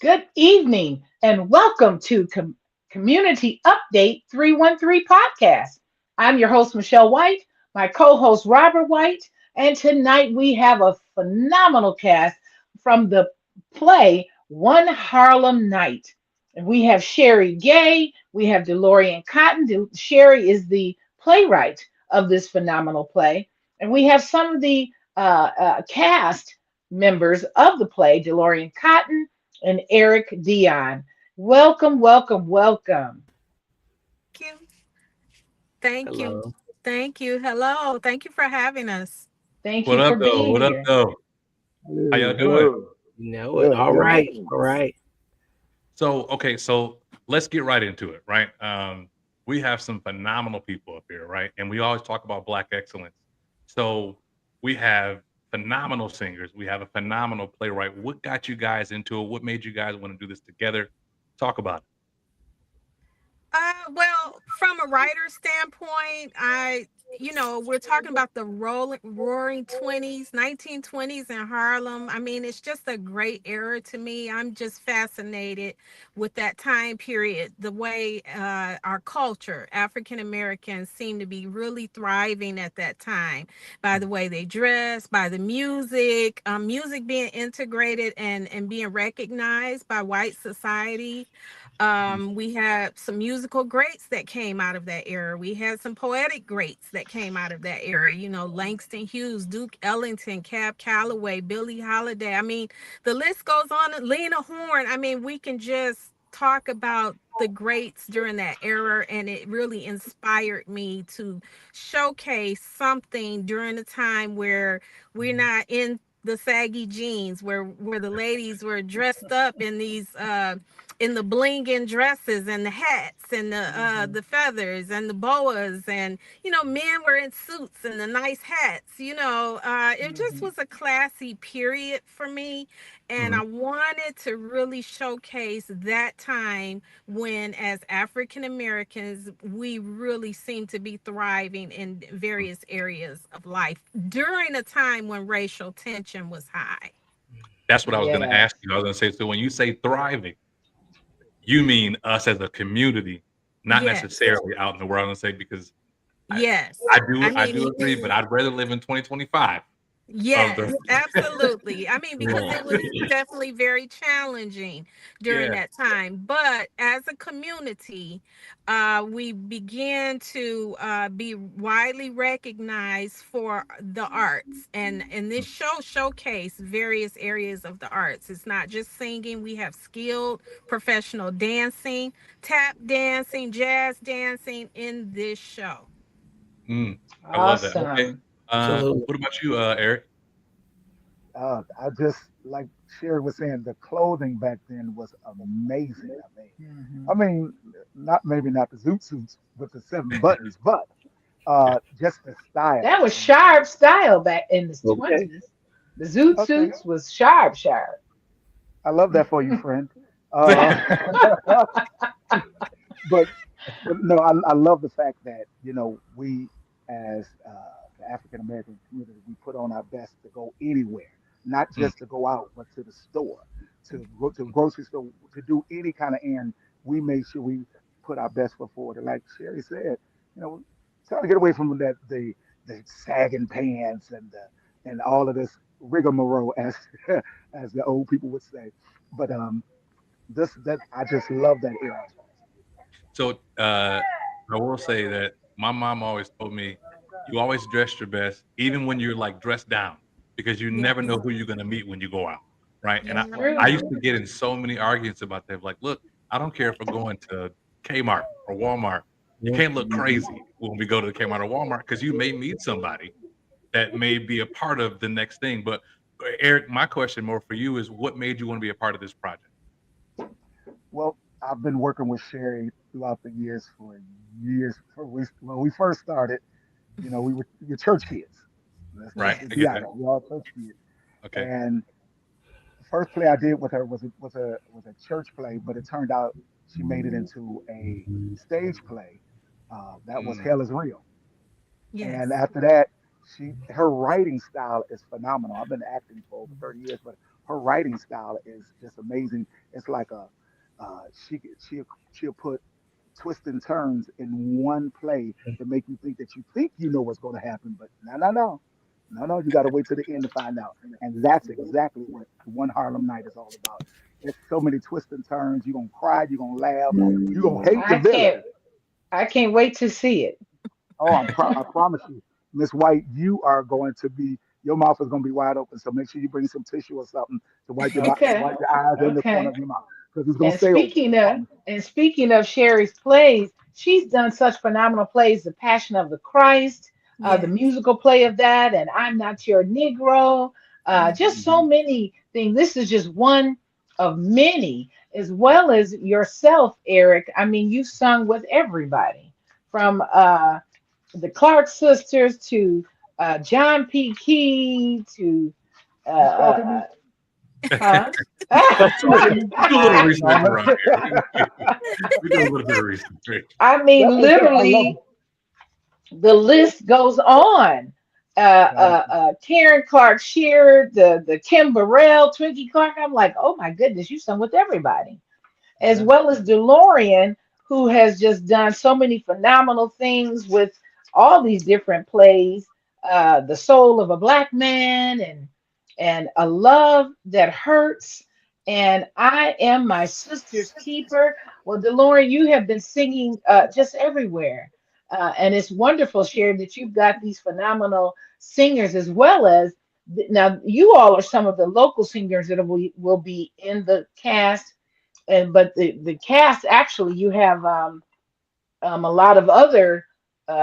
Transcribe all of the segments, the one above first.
Good evening and welcome to Community Update 313 podcast. I'm your host, Michelle White, my co host, Robert White, and tonight we have a phenomenal cast from the play One Harlem Night. And we have Sherry Gay, we have DeLorean Cotton. Sherry is the playwright of this phenomenal play, and we have some of the cast members of the play, DeLorean Cotton and Eric Dion. Welcome, welcome, welcome. you. Thank you. Hello. Thank you. Hello. Thank you for having us. Thank What you up, for though? being What up, here. though? How y'all Hello. doing? Hello. You know it. Good, All good. right. Great. All right. So let's get right into it, right? We have some phenomenal people up here, right? And we always talk about Black excellence. So we have phenomenal singers. We have a phenomenal playwright. What got you guys into it? What made you guys want to do this together? Talk about Well, from a writer standpoint, we're talking about the roaring 20s, 1920s in Harlem. I mean, it's just a great era to me. I'm just fascinated with that time period, the way our culture, African Americans, seem to be really thriving at that time by the way they dress, by the music, music being integrated and being recognized by white society. We had some musical greats that came out of that era. We had some poetic greats that came out of that era. You know, Langston Hughes, Duke Ellington, Cab Calloway, Billie Holiday. I mean, the list goes on. Lena Horne. I mean, we can just talk about the greats during that era, and it really inspired me to showcase something during a time where we're not in the saggy jeans, where the ladies were dressed up in the blinging dresses and the hats and Mhm. the feathers and the boas, and men were in suits and the nice hats. It just Mhm. was a classy period for me, it. and I wanted to really showcase that time when, as African Americans, we really seem to be thriving in various areas of life during a time when racial tension was high. That's what I was going to ask Yes. you. I was going to say, so when you say thriving, you mean us as a community, not Yes. necessarily out in the world. And say because I, Yes. I I do I do mean, agree, but I'd rather live in 2025 of the yes, absolutely. I mean, because yeah. it was definitely very challenging during Yeah. that time. But as a community, we began to be widely recognized for the arts. And this show showcased various areas of the arts. It's not just singing. We have skilled professional dancing, tap dancing, jazz dancing in this show. Mm, I love that. Okay. Awesome. Absolutely. What about you, Eric? I just like Sherry was saying, the clothing back then was amazing. I Mhm. mean, not maybe not the zoot suits with the seven buttons, but Yeah. just the style. That was And sharp style back in the Okay. 20s. The zoot okay, suits was sharp, sharp. I love that for you, friend. Uh, but but no, I love the fact that we as the African American community, we put on our best to go anywhere, not Mm, just to go out, but to the store, to go to the grocery store, to do any kind of errand. We made sure we put our best foot forward. And like Sherry said, trying to get away from the sagging pants and all of this rigmarole, as as the old people would say. But this that I just love that era. so I will say that my mom always told me you always dress your best, even when you're like dressed down, because you never know Yes. who you're gonna meet when you go out. Right. And You're That's right. I true. used to get in so many arguments about that. Like, look, I don't care if we're going to Kmart or Walmart. You Yeah. can't look crazy when we go to the Kmart or Walmart because you may meet somebody that may be a part of the next thing. But Eric, my question more for you is what made you want to be a part of this project? Well, I've been working with Sherry throughout the years for years. When we first started, we were your church kids. Right. Let's I be get that. honest, we all church kids. Okay. And the first play I did with her was a church play, but it turned out she made it into a stage play. That was Mm, Hell is Real. Yes. And after that, her writing style is phenomenal. I've been acting for over 30 years, but her writing style is just amazing. It's like a uh, she she'll put twists and turns in one play to make you think you know what's going to happen, but no. You got to wait to the end to find out, and that's exactly what One Harlem Night is all about. There's so many twists and turns. You're gonna cry. You're gonna laugh. You're gonna hate the I can't villain. I can't wait to see it. Oh, I promise you, Miss White, you are going to be, your mouth is going to be wide open. So make sure you bring some tissue or something to Okay. wipe your eyes in the corner Okay. of your mouth because it's going to stay open. I promise you. And speaking of Sherry's plays, she's done such phenomenal plays. The Passion of the Christ, the Yes. musical play of that, and I'm Not Your Negro. Just Mhm. so Hmm. many things. This is just one of many, as well as yourself, Eric. I mean, you sung with everybody from the Clark sisters to John P. Key to uh, You stalking uh, me? huh? You stalking me? We do a little research No. around here. We do a little bit of research. I mean, That's okay. I love literally, it. the list goes on. Thank you. Karen Clark Sheard, the Kim Burrell, Twinkie Clark. I'm like, oh my goodness, you sung with everybody, as Yeah. well as DeLorean, who has just done so many phenomenal things with all these different plays. The Soul of a Black Man, and A Love That Hurts, and I Am My Sister's Keeper. Well, DeLorean, you have been singing just everywhere. And it's wonderful, Sharon, that you've got these phenomenal singers as well as now you all are some of the local singers that will be in the cast, and but the cast actually you have a lot of other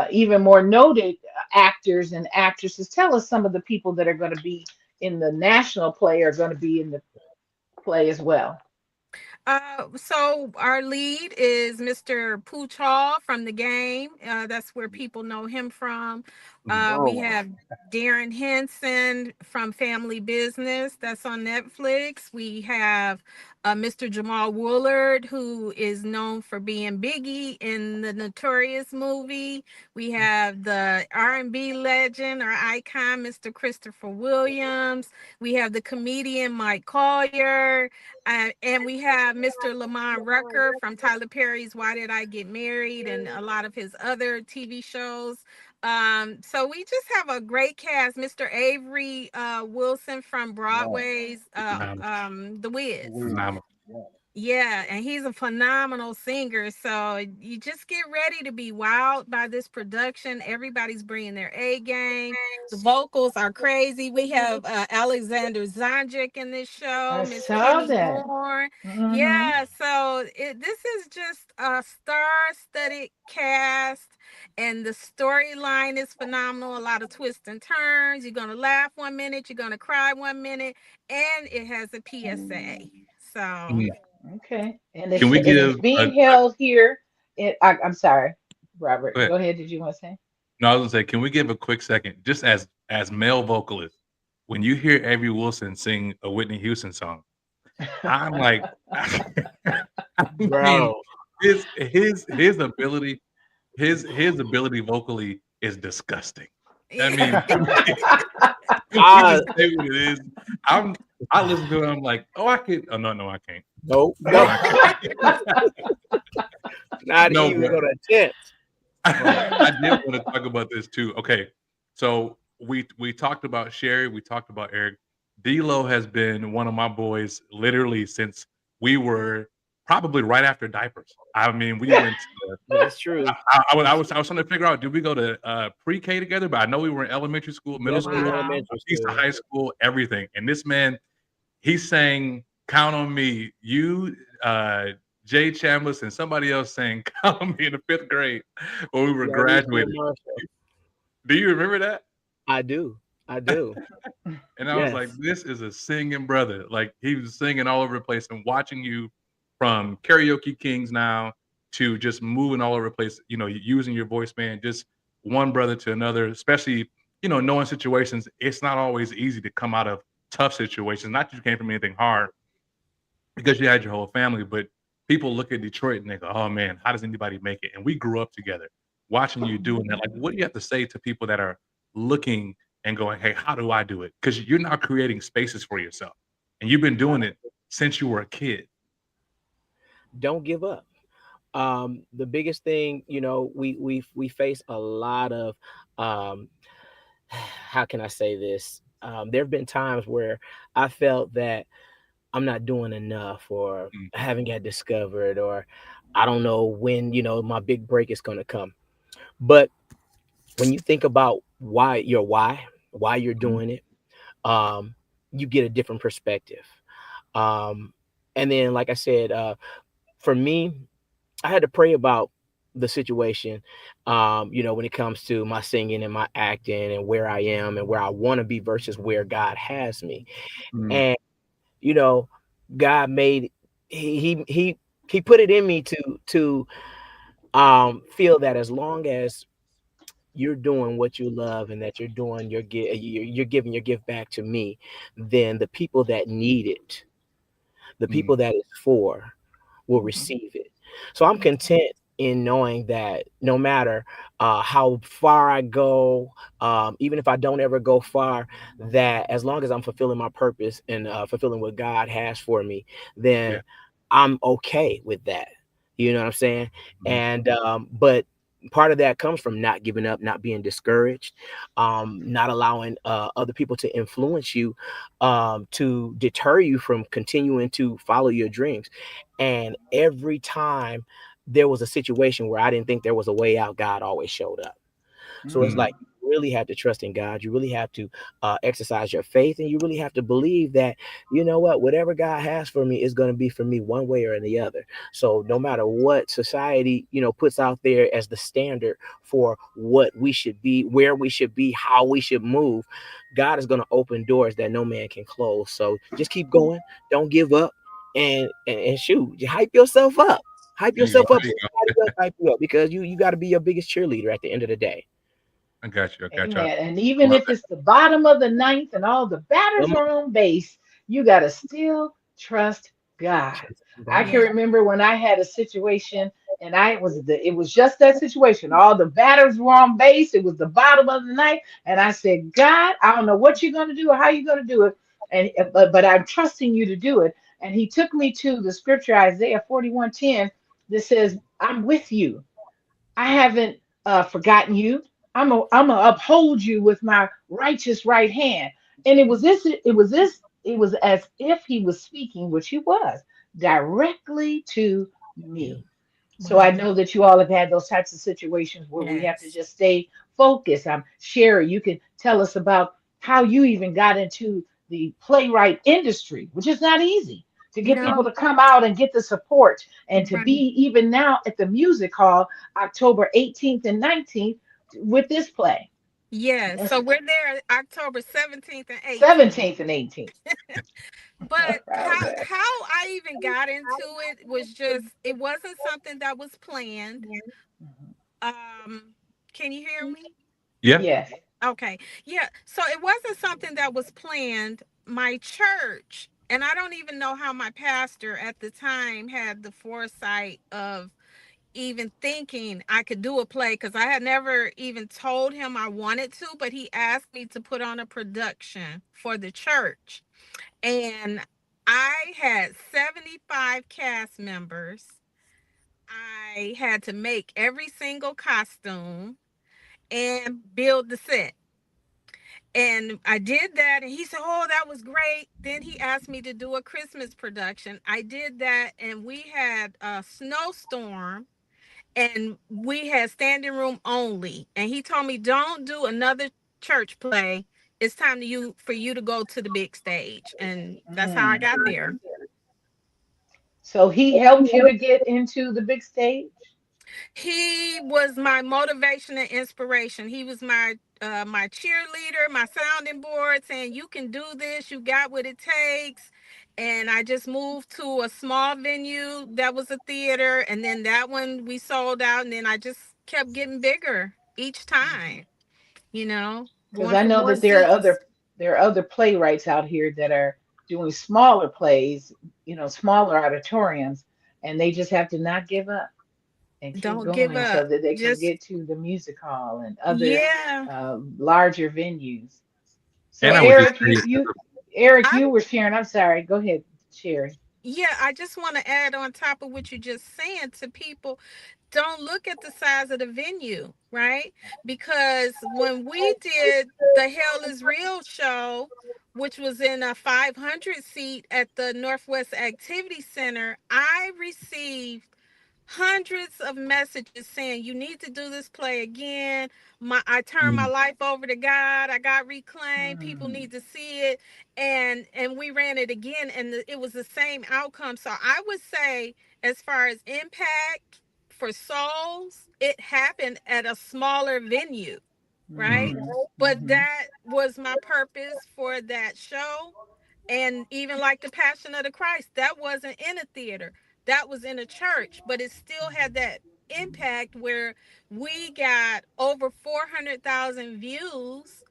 even more noted actors and actresses. Tell us some of the people that are going to be in the national play are going to be in the play as well. So our lead is Mr. Pooch Hall from the game. That's where people know him from. We Oh, have Darren Henson from Family Business. That's on Netflix. We have Mr. Jamal Woolard, who is known for being Biggie in the Notorious movie. We have the R&B legend or icon, Mr. Christopher Williams. We have the comedian Mike Collier. And we have Mr. Lamont Rucker from Tyler Perry's Why Did I Get Married and a lot of his other TV shows. So we just have a great cast. Mr. Avery Wilson from yeah. Broadway's Phenomenal. The Wiz. The Wiz. Phenomenal. Yeah. Yeah, and he's a phenomenal singer. So you just get ready to be wowed by this production. Everybody's bringing their A game. The vocals are crazy. We have Alexander Zonjic in this show, I Miss saw Kenny that. Moore. Hmm. Yeah, so this is just a star-studded cast, and the storyline is phenomenal. A lot of twists and turns. You're gonna laugh 1 minute, you're gonna cry 1 minute, and it has a PSA. So. Mhm. Okay, Can we and it's give being held here. I'm sorry, go Robert. ahead. Go ahead. Did you want to say? No, I was gonna say, can we give a quick second, just as male vocalists, when you hear Avery Wilson sing a Whitney Houston song, I'm like, I mean, Bro. his ability, his ability vocally is disgusting. I Yeah. mean, we Ah, just say what it is. I'm I listen to it, I'm like, oh, I could. Oh no, I can't. nope, No, nope, I can't. not No, even but gonna attempt. Right. I did want to talk about this too. Okay, so we talked about Sherry, we talked about Eric. D'Lo has been one of my boys literally since we were probably right after diapers. I mean, we went. To, That's true. I was trying to figure out, did we go to pre-K together? But I know we were in elementary school, middle Definitely school, Wow. elementary a piece of school. high school, everything. And this man, he sang "Count on Me." You, Jay Chambliss, and somebody else sang "Count on Me" in the fifth grade when we were Yeah, Alicia graduating. Marshall. Do you remember that? I do. I do. And I was like, Yes. this is a singing brother. Like he was singing all over the place and watching you from Karaoke Kings now to just moving all over the place, using your voice, man, just one brother to another, especially, knowing situations. It's not always easy to come out of tough situations. Not that you came from anything hard because you had your whole family, but people look at Detroit and they go, oh man, how does anybody make it? And we grew up together watching you doing that. Like, what do you have to say to people that are looking and going, hey, how do I do it? Because you're now creating spaces for yourself. and you've been doing it since you were a kid. Don't give up. The biggest thing, we face a lot of, um, how can I say this? There have been times where I felt that I'm not doing enough, or Mm, I haven't got discovered, or I don't know when, my big break is going to come. But when you think about why you're mhm, doing it, um, you get a different perspective. Um, and then, like I said, for me, I had to pray about the situation, when it comes to my singing and my acting and where I am and where I want to be versus where God has me. mm, And, you know, God made he put it in me to feel that as long as you're doing what you love and that you're doing you're giving your gift back to me, then the people that need it, the mm, people that it's for, will Mhm. receive it. So I'm content in knowing that no matter how far I go, even if I don't ever go far, that as long as I'm fulfilling my purpose and fulfilling what God has for me, yeah. then I'm okay with that. You know what I'm saying? Mhm, And but part of that comes from not giving up, not being discouraged, not allowing other people to influence you, to deter you from continuing to follow your dreams. And every time there was a situation where I didn't think there was a way out, God always showed up. So it's mm, like you really have to trust in God. You really have to exercise your faith, and you really have to believe that, you know what, whatever God has for me is going to be for me one way or the other. So no matter what society, puts out there as the standard for what we should be, where we should be, how we should move, God is going to open doors that no man can close. So just keep going. Don't give up. And shoot, you hype yourself up. Hype there you go. yourself up. There you go. Somebody else hype you up, because you got to be your biggest cheerleader at the end of the day. I got you. I got you. I Amen. And even love if it's the bottom of the ninth and all the batters Come are on base, you got to still trust God. on, I can God. Yeah. remember when I had a situation and it was just that situation. All the batters were on base. It was the bottom of the ninth. And I said, God, I don't know what you're going to do or how you're going to do it. And but I'm trusting you to do it. And he took me to the scripture, Isaiah 41:10, that says, I'm with you. I haven't forgotten you. I'm gonna uphold you with my righteous right hand. And it was as if he was speaking, which he was, directly to You. me. So I Wow. know that you all have had those types of situations where we have to Yes. just stay focused. Sherry, you can tell us about how you even got into the playwright industry, which is not easy to get it. people No. to come out and get the support and to be Right. even now at the music hall October 18th and 19th with this play. Yes. That's So we're there October 17th and 18th. 17th and 18th. But Proud of that. how I even got into it was just, it wasn't something that was planned. Mhm. Um, can you hear me? Yeah. Yes. Okay. Yeah. So it wasn't something that was planned. My church, and I don't even know how my pastor at the time had the foresight of even thinking I could do a play, because I had never even told him I wanted to, but he asked me to put on a production for the church. And I had 75 cast members. I had to make every single costume and build the set. And I did that, and he said, "Oh, that was great." Then he asked me to do a Christmas production. I did that, and we had a snowstorm, and we had standing room only. And he told me, "Don't do another church play. It's time for you to go to the big stage." And that's how I Mm. got there. So he helped you to get into the big stage? He was my motivation and inspiration. He was my cheerleader, my sounding board, saying, "You can do this. You got what it takes." And I just moved to a small venue that was a theater, and then that one we sold out, and then I just kept getting bigger each time, Because going I for know more that seats. there are other playwrights out here that are doing smaller plays, smaller auditoriums, and they just have to not give up and keep Don't give going so up. that they can Just, get to the music hall and other yeah. larger venues. So And I would just Eric, say, Eric, I you were sharing. I'm sorry. Go ahead, Sherry. Yeah, I just want to add on top of what you're just saying to people, don't look at the size of the venue, right? Because when we did the Hell is Real show, which was in a 500 seat at the Northwest Activity Center, I received hundreds of messages saying you need to do this play again. I turned my Mm. life over to God. I got reclaimed. People Mm, need to see it. And we ran it again, and it was the same outcome. So I would say, as far as impact for souls, it happened at a smaller venue, right? Mhm. mm-hmm, But mm-hmm. that was my purpose for that show. And even like the Passion of the Christ, that wasn't in a theater, that was in a church, but it still had that impact where we got over 400,000 views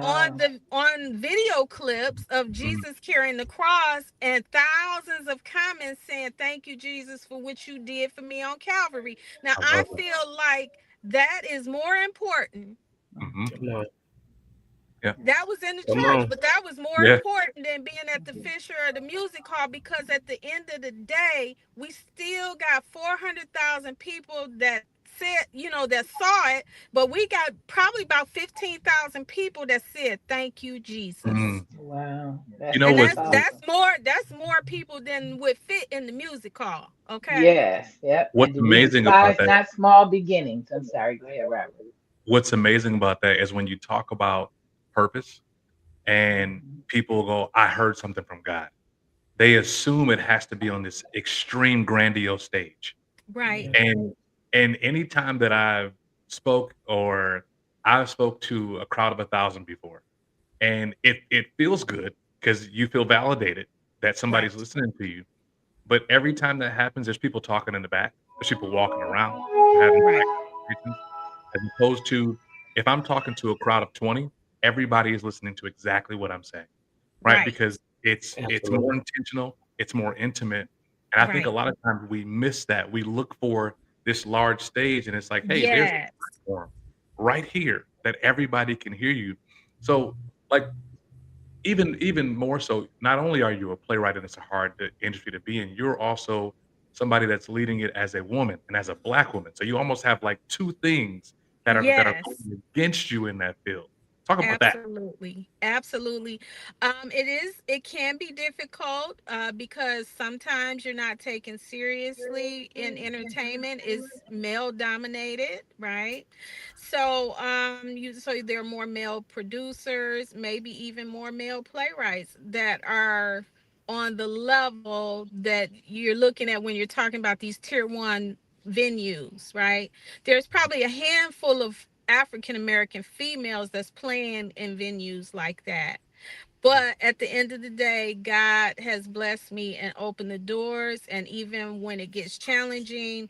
on Wow. video clips of Mhm. Jesus carrying the cross, and thousands of comments saying thank you Jesus for what you did for me on Calvary. Now I I love it. feel like that is more important. Mhm. Come on. Yeah. That was in the Come church, on. but that was more Yeah. important than being at the Fisher or the music hall, because at the end of the day, we still got 400,000 people that said, that saw it, but we got probably about 15,000 people that said, thank you, Jesus. Mhm. Wow. You That's know And so what's powerful. that's more people than would fit in the music hall. Okay. Yes. Yep. And what's we amazing about despise that? not small beginnings. I'm sorry. Go ahead, Robert. What's amazing about that is when you talk about purpose and Mhm. people go, "I heard something from God." They assume it has to be on this extreme grandiose stage. Right. Yeah. And anytime that I've spoke to a crowd of 1,000 before, and it feels good because you feel validated that somebody's Right. listening to you. But every time that happens, there's people talking in the back, there's people walking around, we're having Right. side conversations, as opposed to if I'm talking to a crowd of 20, everybody is listening to exactly what I'm saying, right? Right. Because it's more Absolutely. intentional, it's more intimate, and I think a Right. lot of times we miss that. We look for this large stage, and it's like, "Hey, there's a Yes. platform right here that everybody can hear you." So, like, even more so, not only are you a playwright and it's a hard industry to be in, you're also somebody that's leading it as a woman and as a Black woman. So you almost have like 2 things that are Yes. going against you in that field. Talk about that. Absolutely. Absolutely. It can be difficult because sometimes you're not taken seriously in entertainment. Is male dominated, right? So there are more male producers, maybe even more male playwrights that are on the level that you're looking at when you're talking about these tier one venues, right? There's probably a handful of African American females that's playing in venues like that. But at the end of the day, God has blessed me and opened the doors. And even when it gets challenging,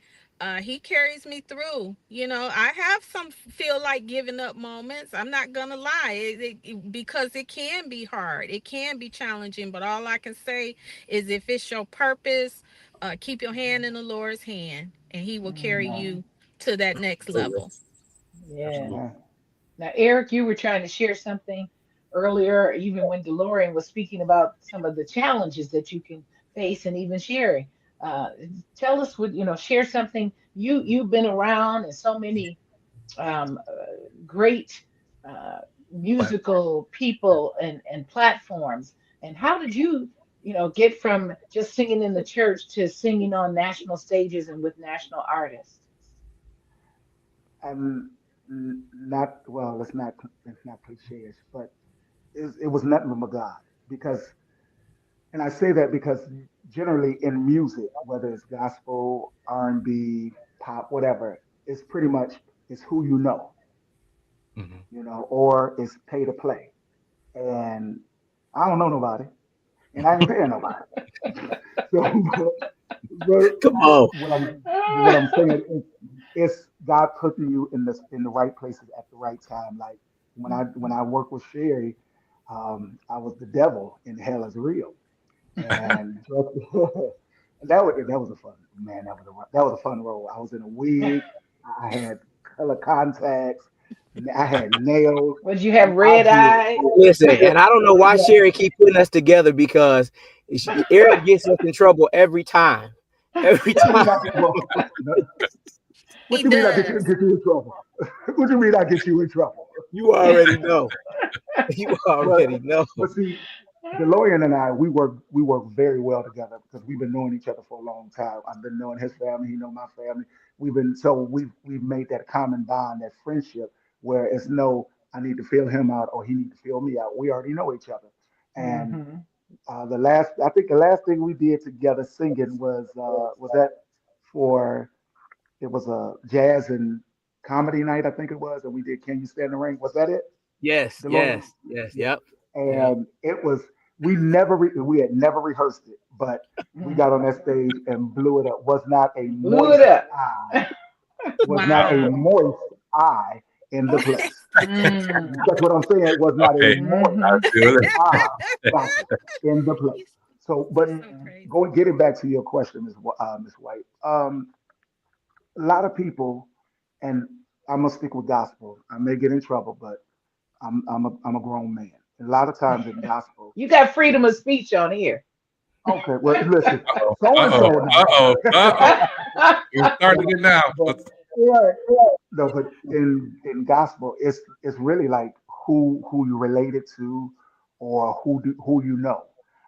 He carries me through. I have some feel like giving up moments. I'm not going to lie, because it can be hard, it can be challenging. But all I can say is if it's your purpose, keep your hand in the Lord's hand, and He will carry Mhm. you to that next Absolutely. level. Yeah. Absolutely. Amen. Now, Eric, you were trying to share something earlier, even when DeLorean was speaking about some of the challenges that you can face, and even Sherry. Uh, Tell us what share something you've been around, and so many great uh, Platform. musical people and platforms. And how did you get from just singing in the church to singing on national stages and with national artists? And not well. Let's not cliche-ish, but it was nothing but God. Because, and I say that because generally in music, whether it's gospel, R&B, pop, whatever, it's pretty much it's who Mhm. or it's pay to play. And I don't know nobody, and I ain't paying nobody. So, but Come on. what I'm saying is, it's God putting you in the right places at the right time. Like when I worked with Sherry, I was the devil in Hell is Real, and that was a fun man. That was a fun role. I was in a wig. I had color contacts. I had nails. Would you have I red did. eyes? Listen, and I don't know why Yeah. Sherry keep putting us together because Eric gets us in trouble every time. Every What you time. mean I get well, He what you mean I get does. you in trouble? What you mean I get you in trouble? You already know. You But already know. but see, DeLorean and I, we work very well together because we've been knowing each other for a long time. I've been knowing his family, he know my family. We've made that common bond, that friendship, where it's no I need to fill him out or he need to fill me out. We already know each other. And Hmm. I think the last thing we did together singing was that for it was a jazz and comedy night, I think it was, and we did Can You Stand the Rain? Was that it? Yes, DeLorean? yes, yes. Yeah. Yep. Yep. And it was we had never rehearsed it, but we got on that stage and blew it up. Blew it up. Eye was not a Wow. moist eye in the place. That's what I'm saying. It was not a Okay, moist I Mm-hmm. feel it. eye gotcha, in the place. He's So, but he's so Mm-hmm. crazy. going getting back to your question, Miss White. A lot of people, and I'm gonna stick with gospel. I may get in trouble, but I'm a grown man. A lot of times in gospel, You got freedom of speech on here. okay, well, listen, Uh-oh, so and uh-oh, so now. uh-oh, uh-oh. We started it now. But yeah, yeah. No, but in gospel, it's really like who you related to, or who you know.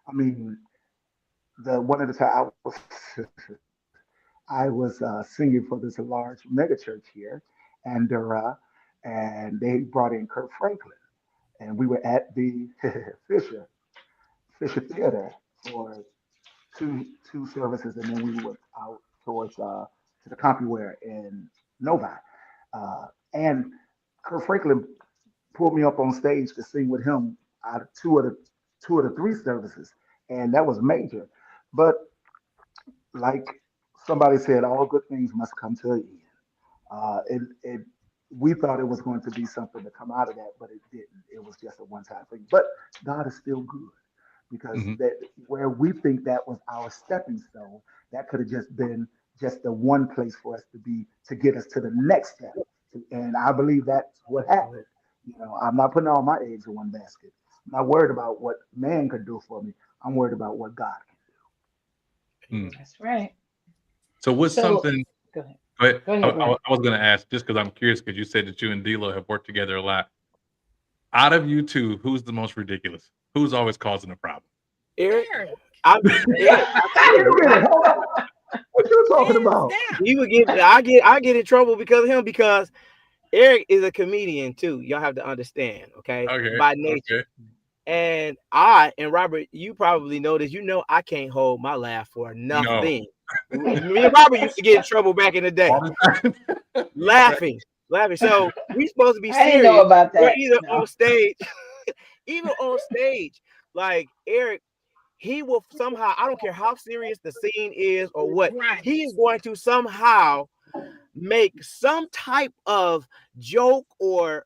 I mean, the one of the time I was singing for this large mega church here, and they brought in Kurt Franklin, and we were at the Fisher Fisher Theater for two services, and then we went out towards to the CompuWare in Novi. And Kurt Franklin pulled me up on stage to sing with him out of two of the three services, and that was major. But like somebody said, all good things must come to an end. It we thought it was going to be something to come out of that, but it didn't. It was just a one-time thing. But God is still good because Mhm. that where we think that was our stepping stone, that could have just been just the one place for us to get us to the next step. And I believe that's what happened. I'm not putting all my eggs in one basket. I'm not worried about what man could do for me. I'm worried about what God can Mm. That's right. So what's So something? go ahead. Go ahead. Go I, ahead, I, Rob. I was going to ask just because I'm curious because you said that you and D'Lo have worked together a lot. Out of you two, who's the most ridiculous? Who's always causing a problem? Eric, Eric, I'm Eric. I tell do. Wait you, a minute, hold on. What you talking hands about? down. he would get. I get in trouble because of him because Eric is a comedian too. Y'all have to understand, okay, Okay. by nature. Okay. And I and Robert, you probably know this. You know I can't hold my laugh for No. nothing. Me and Robert used to get in trouble back in the All day, the time. Right. laughing, laughing. So we supposed to be I didn't know serious. about We're that. either No. on stage, even on stage. Like Eric, he will somehow. I don't care how serious the scene is or what. Right. He is going to somehow make some type of joke or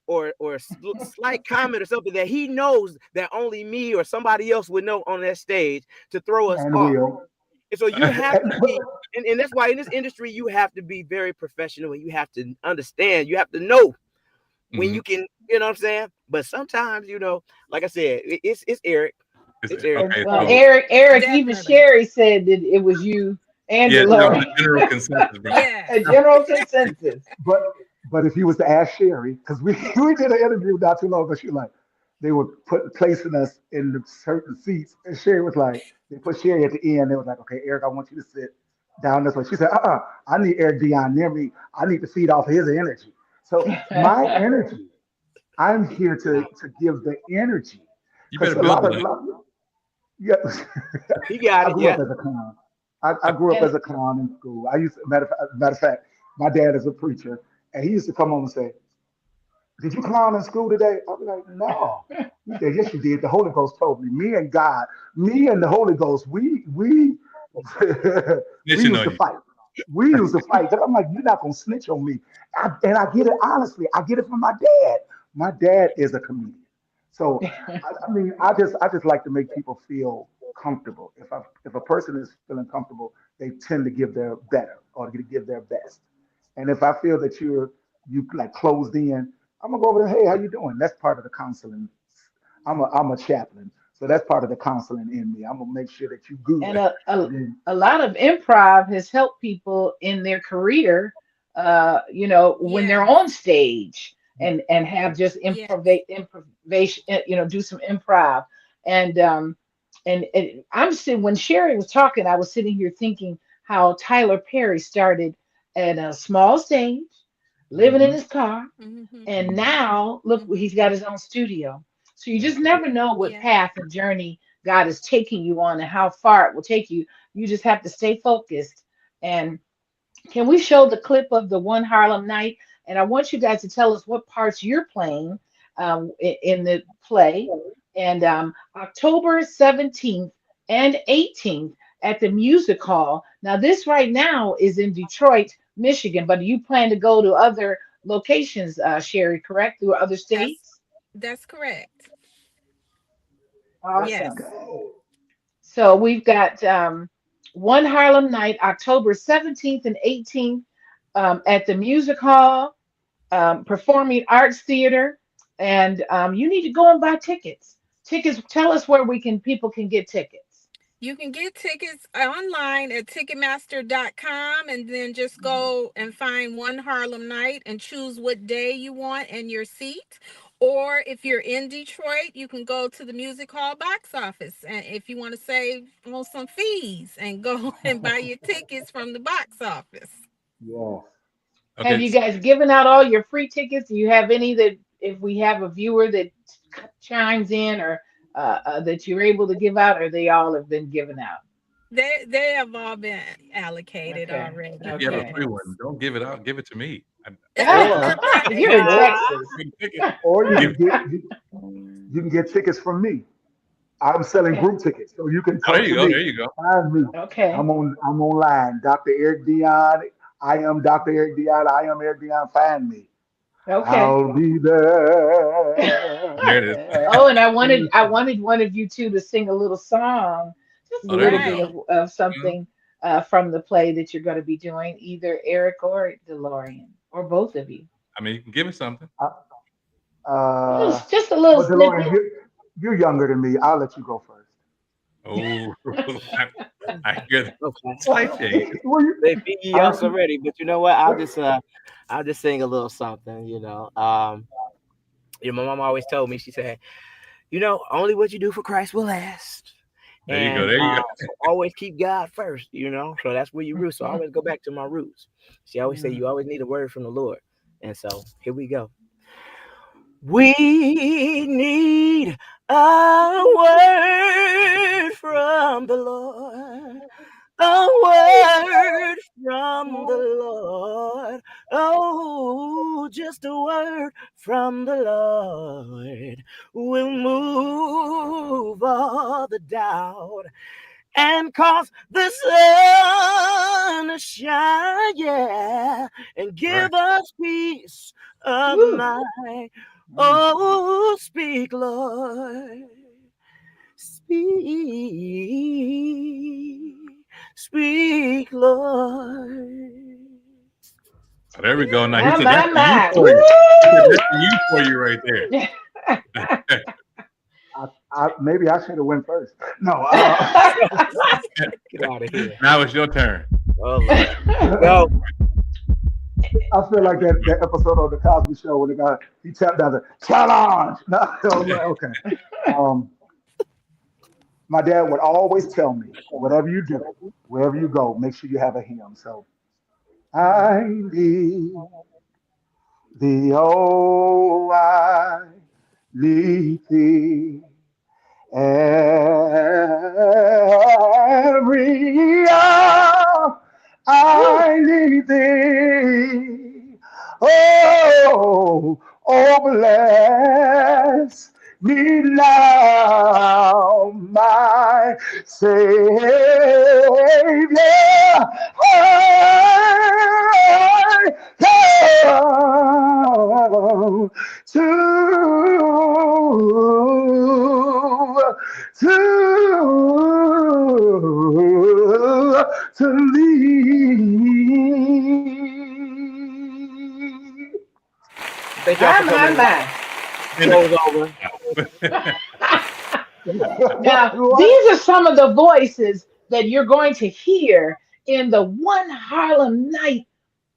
slight comment or something that he knows that only me or somebody else would know on that stage to throw us And off. will. And so you have to But be, and that's why in this industry you have to be very professional and you have to understand, you have to know when Hmm. you can, you know what I'm saying? But sometimes, like I said, it's Eric. It's Eric. Okay. Well, So Eric, even Definitely. Sherry said that it was you and yeah, that was Dolores. the general consensus, bro. A Yes. general consensus. but but if you was to ask Sherry, because we we did an interview not too long ago, she like they were placing us in the certain seats, and Sherry was like they put Sherry at the end. They was like, okay, Eric, I want you to sit down this way. She said, I need Eric Dion near me. I need to feed off his energy. So my energy, I'm here to give the energy You because better build on yeah. He got I it. grew Yeah. up as a clown. I grew up And as a clown in school. I used to, matter of fact, my dad is a preacher, and he used to come home and say, "Did you clown in school today?" I'd be like, "No." He said, "Yes, you did. The Holy Ghost told me. Me and God, me and the Holy Ghost, we we snitching used on to you. fight. We used to fight." 'Cause I'm like, "You're not gonna snitch on me," and I get it honestly. I get it from my dad. My dad is a comedian, so I just like to make people feel comfortable. If a person is feeling comfortable, they tend to give their better or to give their best. And if I feel that you like closed in, I'm gonna go over there. Hey, how you doing? That's part of the counseling. I'm a chaplain, so that's part of the counseling in me. I'm gonna make sure that you And good. a And then a lot of improv has helped people in their career, when they're Yes. on stage and have just Yes. improvisation, do some improv. And I'm sitting when Sherry was talking, I was sitting here thinking how Tyler Perry started at a small stage, living in mhm, his car, Mhm. and mhm. now look, Mhm. he's got his own studio. So you just That's good. never know what Yeah. path and journey God is taking you on and how far it will take you. You just have to stay focused. And can we show the clip of the one Harlem night? And I want you guys to tell us what parts you're playing in the play. And October 17th and 18th at the Music Hall. Now, this right now is in Detroit, Michigan, but you plan to go to other locations, Sherry, correct? Through other That's states? that's correct. Let's Yes. Awesome. go. So we've got one Harlem night, October 17th and 18th at the Music Hall, Performing Arts Theater, and you need to go and buy tickets. Tickets. Tell us where people can get tickets. You can get tickets online at Ticketmaster.com, and then just go and find one Harlem night and choose what day you want and your seat. Or if you're in Detroit, you can go to the Music Hall box office. And if you want to save on some fees and go and buy your tickets from the box office. Yes. Have Okay. you guys given out all your free tickets? Do you have any that, if we have a viewer that chimes in, or that you're able to give out, or they all have been given out? They have all been allocated Okay. already. If you have a Okay. free Yes. one, don't give it out. Give it to me. Or You're in or Texas. Free ticket. or you Give can get you can get tickets from me. I'm selling Okay. group tickets, so you can Oh, there come you to go. me. There you go. Find me. Okay. I'm online. Dr. Eric Dion. I am Dr. Eric Dion. I am Eric Dion. Find me. Okay. I'll be there. There it is. Oh, and I wanted one of you two to sing a little song, just a Oh, there little you bit go. Right. of Mhm. something from the play that you're going to be doing, either Eric or DeLorean, or both of you. I mean, you can give me something. Uh, uh, Just a little but DeLorean, snippet. you're younger than me. I'll let you go first. Oh, I, I hear the Okay. slight shade. Well, They beat you I, else already, but you know what? I'll just sing a little something. My mom always told me. She said, only what you do for Christ will last. There you go. And There you go. so always keep God first, so that's where you root. So I always go back to my roots. She always say you always need a word from the Lord. And so here we go. We need a word from the Lord. A word from the Lord. Oh, just a word from the Lord will move all the doubt and cause the sun to shine, yeah, and Right. give us peace of Woo. mind. mm, Oh, speak, Lord, speak, speak, Lord. Oh, there we go. Now he My, said that's my, for you my. for you. He said that's for you for you right Woo! there. maybe I should have went first. No, Get out of here. Now it's your turn. Oh, Lord. Here we go. I feel like that episode of the Cosby Show when the guy he tapped out the challenge. No, I was like, okay. Um, my dad would always tell me, whatever you do, wherever you go, make sure you have a hymn. So I need thee, oh, I need thee. Every hour Woo! I need thee. Oh, oh, bless me now, my Savior. I come to thee. Thank you y'all My, for coming in. my, And Show's over. my. Now, What? these are some of the voices that you're going to hear in the One Harlem Night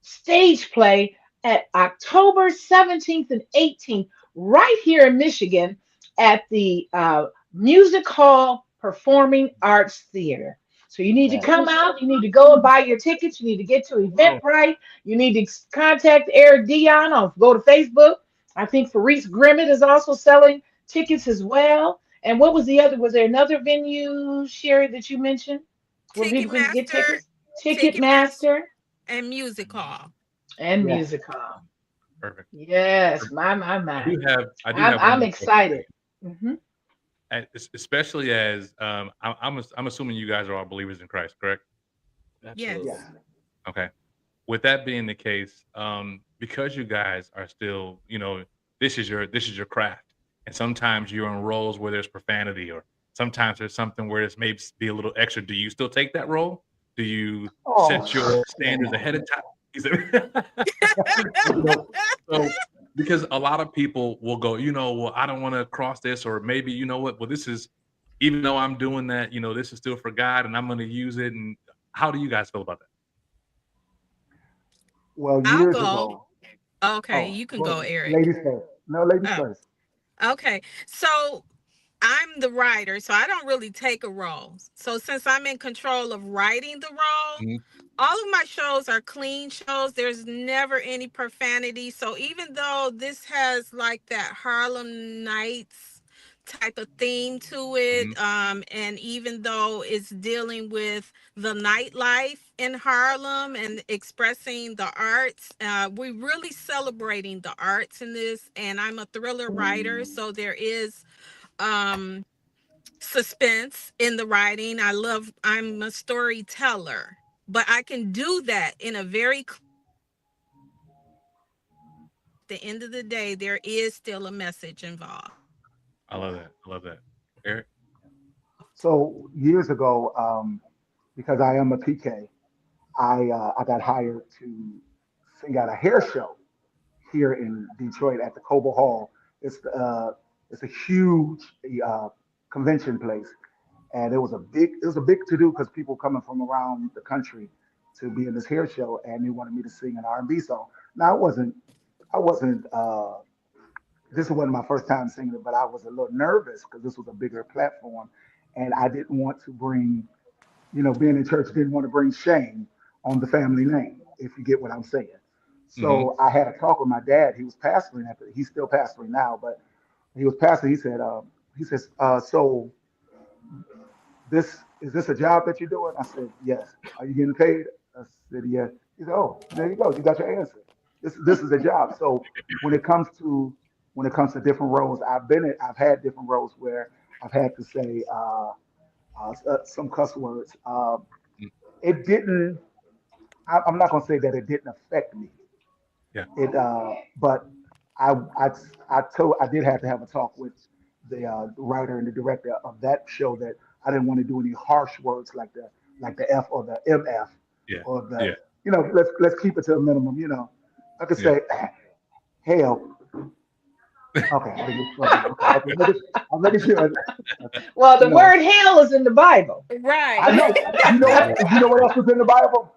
stage play at October 17th and 18th, right here in Michigan at the Music Hall Performing Arts Theater. So you need to Man. come out, you need to go and buy your tickets, you need to get to Mm. Eventbrite, you need to contact Eric Dion or go to Facebook. I think Fabrice Grimmett is also selling tickets as well. And what was the other? Was there another venue, Sherry, that you mentioned where people can get Ticketmaster, tickets? Ticketmaster, Ticketmaster and Music Hall. and Yeah. Music Hall. perfect. Yes, Perfect. my. I do I'm have one I'm more question for excited. you. Hmm. Especially as I'm assuming you guys are all believers in Christ, correct? Absolutely. Yes. Yes. Okay. With that being the case, because you guys are still, this is your craft, and sometimes you're in roles where there's profanity, or sometimes there's something where it's maybe be a little extra. Do you still take that role? Do you Oh, set your standards no. ahead of time? Is it- No. so, because a lot of people will go, well, I don't want to cross this, or maybe what, well, this is, even though I'm doing that, this is still for God, and I'm going to use it. And how do you guys feel about that? Well, I'll years go. ago. Okay, Oh, you can go go, ahead. Eric. Ladies first. No, ladies Oh, first. okay. So I'm the writer, so I don't really take a role. So since I'm in control of writing the role, Mhm. all of my shows are clean shows. There's never any profanity. So even though this has like that Harlem Nights type of theme to it, Mhm. and even though it's dealing with the nightlife in Harlem and expressing the arts, we're really celebrating the arts in this. And I'm a thriller writer, so there is um suspense in the writing. I'm a storyteller, but I can do that in a very at the end of the day, there is still a message involved. I love that. I love that. Eric? So years ago, because I am a PK, I got hired to sing at a hair show here in Detroit at the Cobo Hall. It's a huge uh, convention place, and it was a big to do because people coming from around the country to be in this hair show, and they wanted me to sing an R&B song. Now I wasn't this wasn't my first time singing it, but I was a little nervous because this was a bigger platform, and I didn't want to bring, being in church, didn't want to bring shame on the family name, if you get what I'm saying. Mhm. So I had a talk with my dad. He was pastoring he's still pastoring now, but he was pastoring. He says, so this is this a job that you're doing? I said, yes. Are you getting paid? I said, yeah. He said, oh, there you go. You got your answer. This is a job. So when it comes to different roles, I've had different roles where I've had to say some cuss words. Mm. It didn't. I'm not gonna say that it didn't affect me. Yeah. But I, I, I did have to have a talk with the writer and the director of that show that I didn't want to do any harsh words like the F or the MF Yeah. or the, Yeah. let's keep it to a minimum. I could Yeah. say, hell, okay, I didn't get trouble. Okay, I'm making sure, Well, you the know, word hell is in the Bible. I Right. know, you know what else was in the Bible?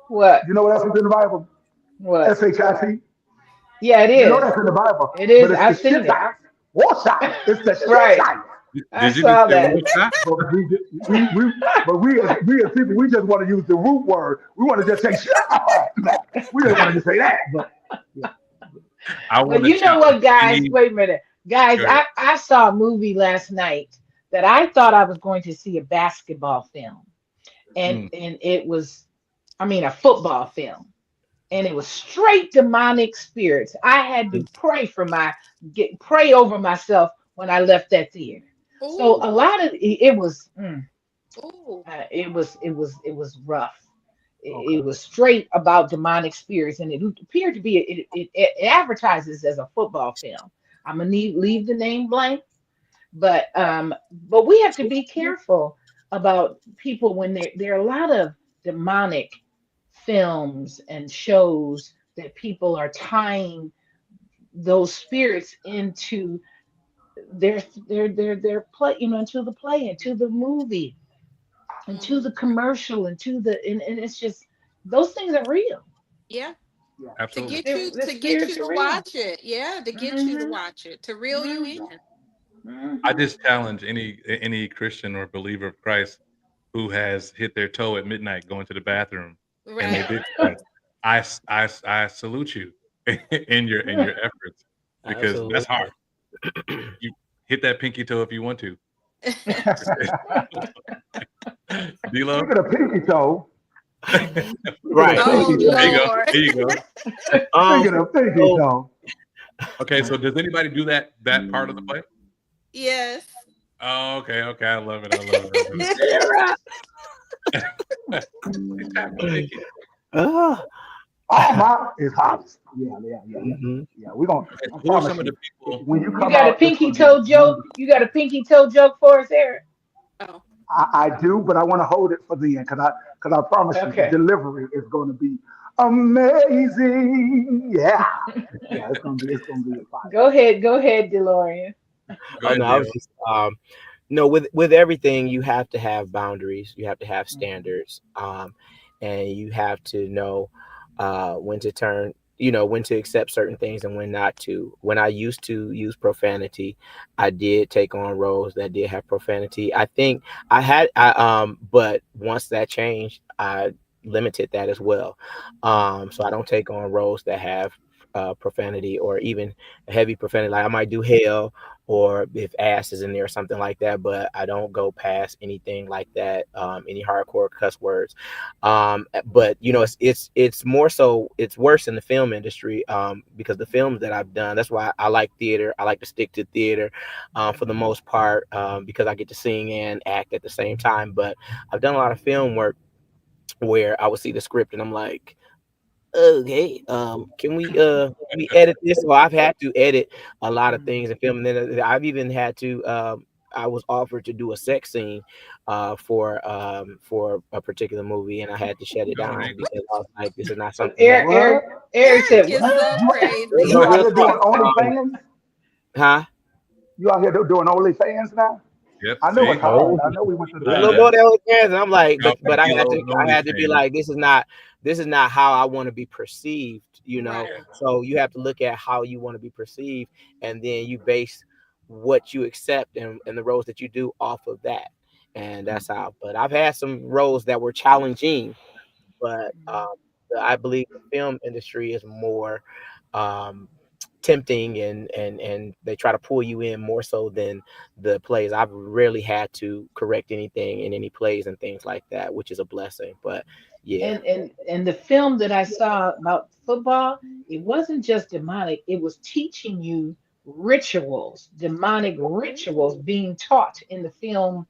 What? You know what else was in the Bible? What? SHIT. Yeah, it You know is. that's in the Bible, It but is. it's the I've seen it. Shittites. War side. It's the Right. Shittites. I Did you just saw say that. one shot? But we as people, we just want to use the root word. We want to just say shut up. We just want to just say that. But yeah, I Well, want to you know challenge what, guys? any. Wait a minute. Guys, Go ahead. I saw a movie last night that I thought I was going to see a basketball film. And Mm. and it was, I mean, a football film. And it was straight demonic spirits. I had to pray over myself when I left that theater. So Ooh, a lot of it was ooh. it was rough. It okay. was straight about demonic spirits, and it appeared to be it advertises as a football film. I'm gonna leave the name blank, but we have to be careful about people when there are a lot of demonic films and shows that people are tying those spirits into their play, into the play, into the movie, into the Mhm. commercial, and it's just those things are real. Yeah. Yeah. To Absolutely. get you The to get you spirits to are real. watch it. Yeah, to get you to Hmm. watch it, to reel you Hmm. in. I Hmm. just challenge any Christian or believer of Christ who has hit their toe at midnight going to the bathroom, and they Right. did that. I salute you in your efforts because that's hard. Absolutely. You hit that pinky toe if you want to. D'Lo, Speaking of pinky toe, speaking of Right. Oh pinky there you toe, go. Lord. There you go. Um. speaking of pinky So toe, Okay, so does anybody do that part of the play? Yes. Oh, okay, okay. I love it. I love it. I love Sarah. it. She's tapping the pinky. Uh, all my is hottest. Yeah, yeah, yeah, mhm. yeah. We're gonna. Okay, I so who are promise some of you, the people? when you You come got a out, it's pinky gonna be toe joke? wonderful. You got a pinky toe joke for us, Eric? Oh. I do, but I want to hold it for the end because I promise you, the Okay. delivery is going to be amazing. Yeah, yeah. It's gonna be a fire. Go ahead, DeLorean. Go Oh ahead, no, I D'Lo. was just no, with everything you have to have boundaries, you have to have standards, and you have to know when to turn, when to accept certain things and when not to. When I used to use profanity, I did take on roles that did have profanity. I think but once that changed, I limited that as well. So I don't take on roles that have profanity or even heavy profanity. Like I might do hell or if ass is in there or something like that, but I don't go past anything like that, any hardcore cuss words. But it's more so, it's worse in the film industry, because the films that I've done, that's why I like theater. I like to stick to theater for the most part, because I get to sing and act at the same time. But I've done a lot of film work where I would see the script and I'm like, okay, can we edit this? Well, I've had to edit a lot of things in film, and then I've even had to. I was offered to do a sex scene for a particular movie, and I had to shut it Oh, down nigga. because I was like, this is not something that. Eric, Eric, What? Eric Eric said, is "What?" so You crazy. you No, out real here talk. doing OnlyFans? Huh? You out here doing OnlyFans now? Yep. I know See, it's hard. No, I know we went through the a I little pain. more know. than OnlyFans, and I'm like, Now, but I had D'Lo's to, be OnlyFans. like, this is not how I want to be perceived, Right. So you have to look at how you want to be perceived, and then you base what you accept and the roles that you do off of that, and that's how. But I've had some roles that were challenging, but I believe the film industry is more um, tempting, and they try to pull you in more so than the plays. I've rarely had to correct anything in any plays and things like that, which is a blessing. But yeah, And the film that I saw about football, it wasn't just demonic, it was teaching you rituals, demonic rituals being taught in the film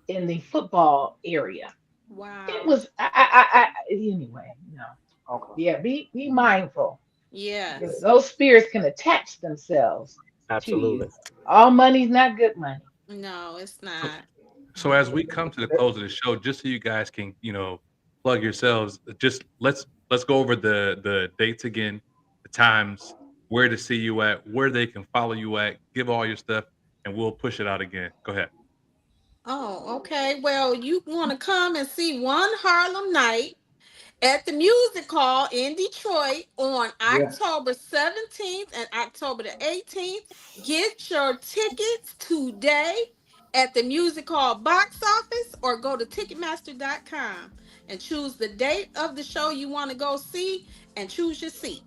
in the football area. It Wow. was anyway, no. Okay. Yeah, be mindful because Yes. those spirits can attach themselves to you. absolutely. All money's not good money. No, it's So, not. so as we come to the close of the show, just so you guys can, plug yourselves, just let's go over the dates again, the times, where to see you at, where they can follow you at, give all your stuff, and we'll push it out again. Go ahead. Oh, okay. Well, you want to come and see one Harlem night at the Music Hall in Detroit on Yeah. October 17th and October the 18th. Get your tickets today at the Music Hall box office or go to Ticketmaster.com and choose the date of the show you want to go see and choose your seat.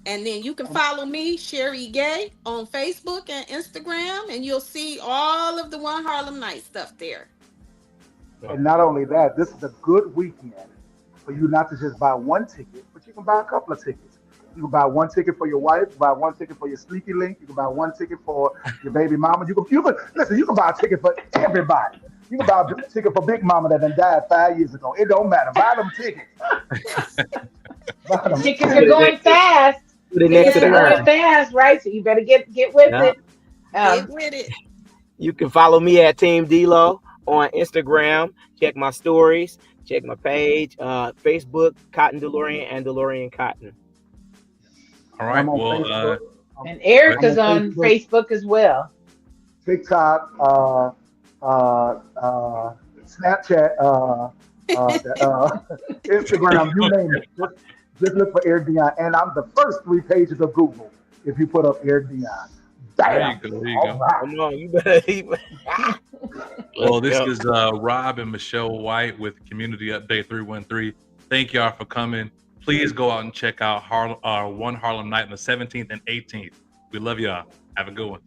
And then you can follow me, Sherry Gay, on Facebook and Instagram, and you'll see all of the One Harlem Night stuff there. And not only that, this is a good weekend for you not to just buy one ticket, but you can buy a couple of tickets. You can buy one ticket for your wife, buy one ticket for your sneaky link, you can buy one ticket for your baby mama. You can listen, you can buy a ticket for everybody. You can buy a ticket for Big Mama that done died 5 years ago. It don't matter. Buy them tickets. Buy them Tickets are Put it tickets. going next to, fast. put it next to Tickets the are Yes, going urn. fast, right? So you better get with Yeah. it. get Um, with it. You can follow me at Team Dlo on Instagram. Check my stories. Check my page. Facebook, Cotton DeLorean and DeLorean Cotton. All And I'm right. on Well, Facebook. And Right. I'm Erica's on on Facebook, Facebook as well. TikTok, Snapchat, Instagram, you name it. Just look for Eric Dion, and I'm the first three pages of Google if you put up Eric Dion. There you Bam! go. There you All go. right. Come on, you better. Let's Well, this go. is Rob and Michelle White with Community Update 313. Thank y'all for coming. Please go out and check out One Harlem Night on the 17th and 18th. We love y'all. Have a good one.